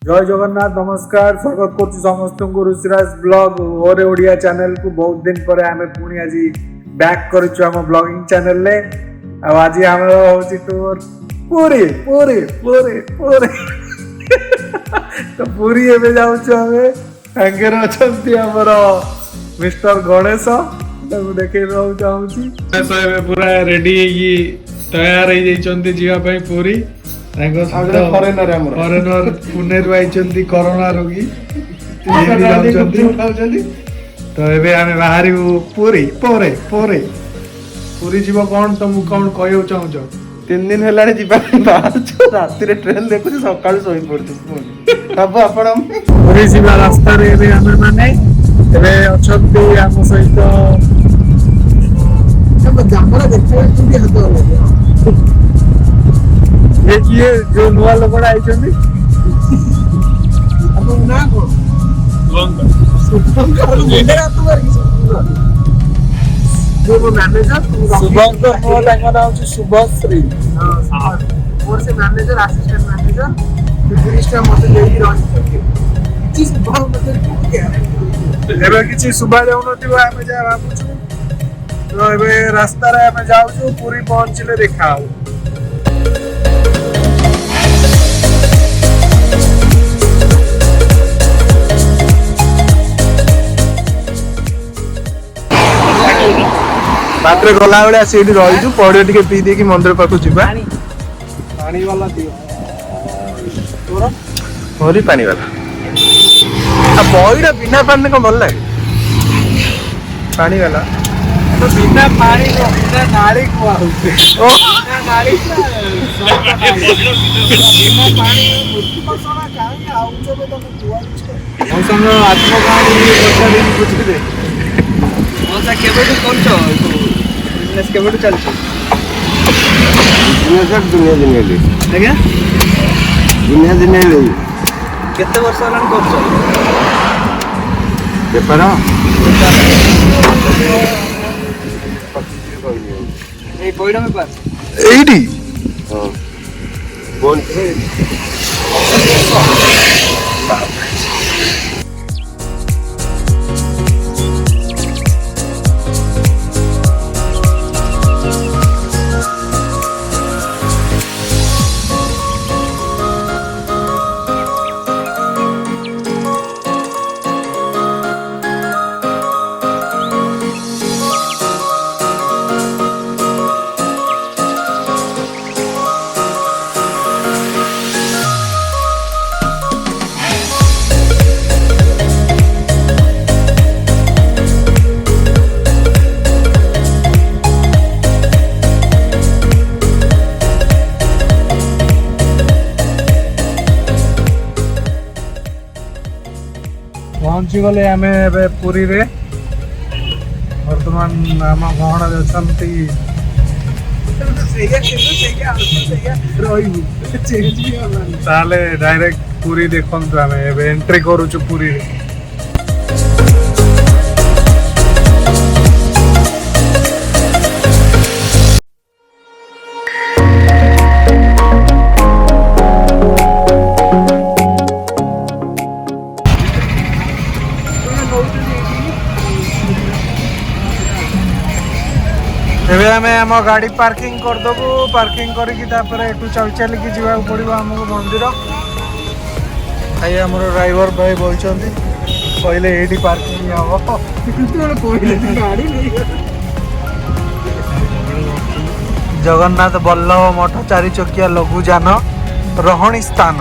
जय जगन्नाथ नमस्कार स्वागत कर समस्त को ऋषिराज ब्लॉग और ओडिया चैनल को बहुत दिन पर आम पुणी आज बैक कर ब्लॉगिंग चैनल ले आज आम हूँ टूर पुरी पुरी पुरी पुरी तो पुरी एवं जाऊँ आमर मिस्टर गणेश देखे चाहूँ पूरा रेडी तैयार हो पुरी फरेनर पुणे कोरोना रोगी तो एबे आमे बाहरी पुरी पोरे पोरे पुरी जीव कौन तुम कौन कहू चाहूछ 3 दिन हेलाने जीवा बाहर राति रे ट्रेन देखु सकाळ सोई पड़ती सब आपण पुरी जीवा रास्ता रे एबे आमे माने एबे अछंती हम सहित सब जामरा देखै तुडी हाथ ये किए जो नुआ लोगड़ा आई चंदी अब ना को शुभंकर मेरा तो वर्गी जो मैनेजर शुभंकर नो ताका नाम छ शुभश्री हां और से मैनेजर असिस्टेंट मैनेजर पुलिसटा मते लेकी रही चीज बहुत मतलब क्या एबे किछि सुबह जाउ नथि आमे जा भाबु तो एबे रास्ता रे आमे जाउ छु पूरी पहुंचले देखा बाटरे गला बेले सीट रही पड़े टे पी दे मंदिर पाक जा पानी वाला मोरी पानी वाला बईटा बिना पानी कौन भल लगे पानी वाला तो बिना पानी बिना नाली केते वर्ष हलान करछ बेपार ए कोइडा में पास एडी हां बोल पहुँची गले आम पुरी रे बर्तमान आम गहना अच्छी डायरेक्ट पुरी देखु आम एंट्री करुचु पुरी रे एबे हमें आम गाड़ी पार्किंग कर दबु पार्किंग करके एटू चल चल की जीवा पड़ो आमको मंदिर भाई आम ड्राइवर भाई बोलते कहले ये पार्किंग हम जगन्नाथ बल्लभ मठ 4 चकिया लघु जान रहणी स्थान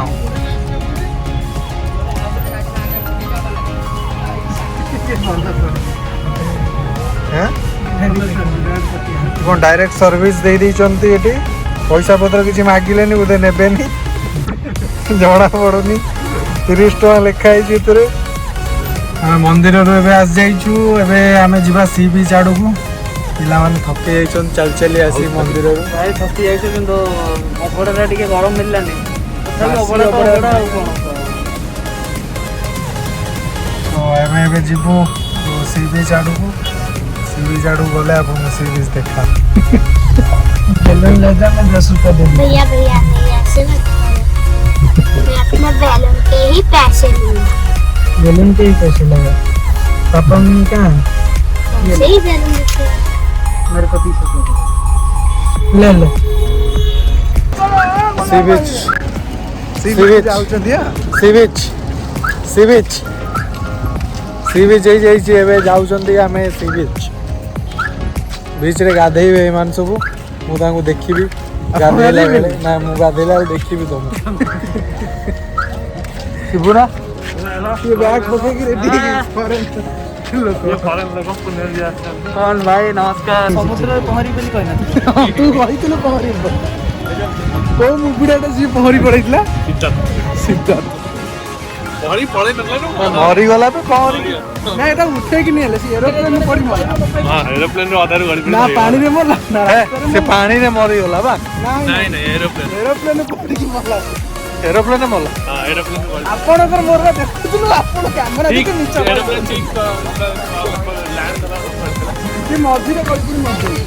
कौन डायरेक्ट सर्विस दे दी ये पैसा पत्र किसी मागिले बोधे ने जना पड़नी 30 टका लिखाई मंदिर आस जाइचु आम जा सी बीच आड़ को पिला माने थके चल चली आसी मंदिर थकी अभड़ा गरम मिललानी तो जीवु सी बीच आड़ को सी बीच आड़ गले आप सी बीच देखा भैया भैया नहीं ऐसे मैं अपने बैलून के ही पैसे लूंगा। बैलून के ही पैसे लगा। पापा मम्मी कहाँ है? सही बैलून लेके मेरे को 30 रुपये ले ले। सी बीच सी बीच ଯାଉଛନ୍ତି ଆ सी बीच ଏବେ ଯାଉଛନ୍ତି ଆମେ सी बीच ରେ ଗାଧେଇବେ ଏମାନେ ସବୁ। ମୁଁ ତାଙ୍କୁ ଦେଖିବି ଗାଧେଇଲା ବେଳେ। ନା ମୁଁ ଗାଧେଇଲା ବେଳେ ଦେଖିବି ତମକୁ। ଯିବୁ ନା? ସେ ବ୍ୟାଗ୍ ପକେଇକି ରେଡି कौन भाई नमस्कार। समुद्र पहरी बोली कहना ତୁ କହିଥିଲୁ ପହଁରିବ କୋଉ ମୁଭିଟା ସିଏ ପହଁରି ପଳେଇଥିଲା ସିଦ୍ଧାର୍ଥ ମରିଗଲା ତ ପହଁରି। ନା ଏଟା ଉଠେଇକି ନେଇ ହେଲେ ସେ ଏରୋପ୍ଲେନ ପଡି ମଲା ନା ପାଣିରେ ମଲା ନା ସେ ପାଣିରେ ମରିଗଲା ବା। ଏରୋପ୍ଲେନ ପଡିକି ମଲା ଏରୋପ୍ଲେନ ମଲା। ଆପଣଙ୍କର ମୋର ଦେଖୁଥିଲୁ ଆପଣ କ୍ୟାମେରା ଦେଖି ମିଛ ସେ ମଝିରେ କହିଥିଲି ମଝିରେ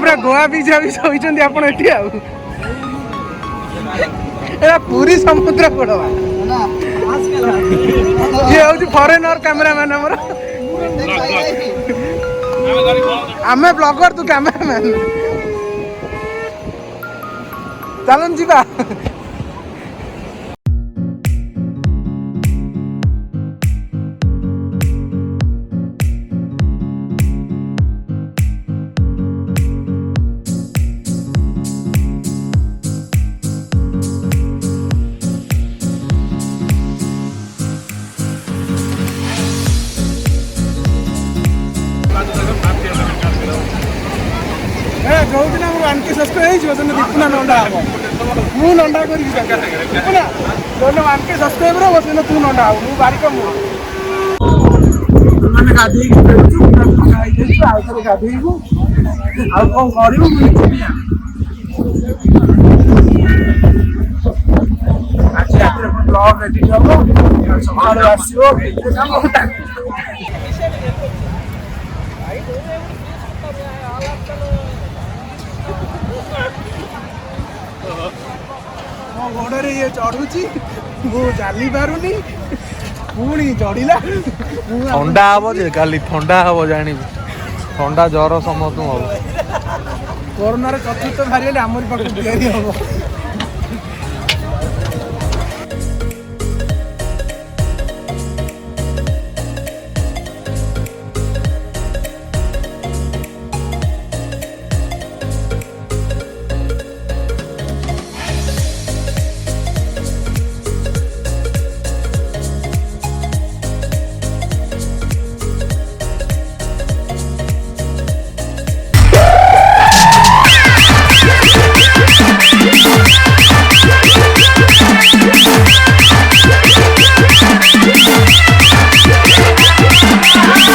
ପୁରା ଗୋଆ ବିଚ୍ ଶୋଇଛନ୍ତି ଆପଣ ଏଠି ଆଉ ଏଟା ପୁରୀ ସମୁଦ୍ର କୂଳ ଇଏ ହଉଛି ଫରେନର କ୍ୟାମେରାମ୍ୟାନ ଆମର ଆମେ ବ୍ଲଗର ତୁ କ୍ୟାମେରାମ୍ୟାନ ଚାଲନ୍ତୁ ଯିବା ଯୋଉଦିନ ମୁଁ 1K ସବସ୍କ୍ରାଇବ୍ ହେଇଯିବ ସେଦିନ ଦୀପୁନା ନଣ୍ଡା ହବ ମୁଁ ନଣ୍ଡା କରିବି ଦୀପୁନା ଯୋଉଦିନ 1K ସବସ୍କ୍ରାଇବର ହବ ସେଦିନ ତୁ ନଣ୍ଡା ହବ ମୁଁ ବାରିକ ମୁଁ ମାନେ ଗାଧେଇକି ଫେରୁଛୁ ଖାଇଦେଇଛୁ ଆଉ ଥରେ ଗାଧେଇବୁ ଆଉ କଣ କରିବୁ ମୁଁ ଯିବି ଆଜି ରାତିରେ ପୁଣି ବ୍ଲଗ୍ ଏଡିଟ୍ ହବ ସକାଳୁ ଆସିବ ମୋ ଗୋଡରେ ଇଏ ଚଢୁଛି ମୁଁ ଚାଲି ପାରୁନି ପୁଣି ଚଢିଲା ଥଣ୍ଡା ହବ ଯେ କାଲି ଥଣ୍ଡା ହବ ଜାଣିବୁ। ଥଣ୍ଡା ଜର ସମସ୍ତଙ୍କୁ ହବ। କରୋନାର ଚତୁର୍ଥ ଭାରିଏଣ୍ଟ ଆମରି ପାଖକୁ ତିଆରି ହବ